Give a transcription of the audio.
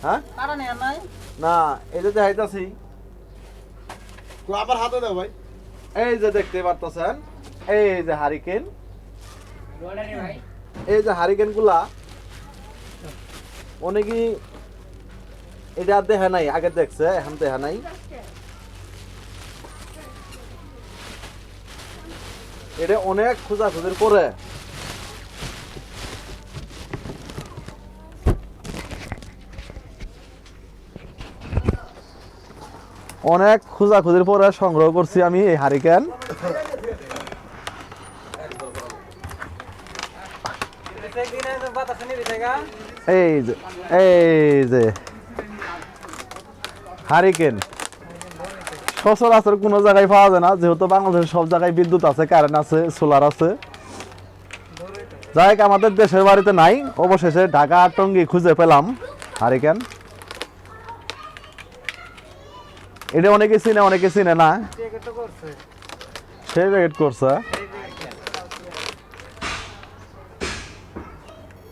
হ্যাঁ না এই যে দেখাইতাছি আবার হাতে দাও ভাই। এই যে দেখতে পারতেছেন এই যে হারিকেন এই যে হারিকেন গুলা অনেকই এটা দেখা নাই আগে দেখছে এখন দেখা নাই এটা অনেক খোঁজাখুঁজির পরে অনেক খোঁজাখুঁজির পরে সংগ্রহ করছি আমি এই হারিকেন এই যে হারিকেন সচরাচর কোনো জায়গায় পাওয়া যায় না যেহেতু বাংলাদেশের সব জায়গায় বিদ্যুৎ আছে কারেন্ট আছে সোলার আছে যাই হোক আমাদের দেশের বাড়িতে নাই অবশেষে ঢাকা টঙ্গী খুঁজে পেলাম হারিকেন এটা অনেকে চিনে না সে প্যাকেট করছে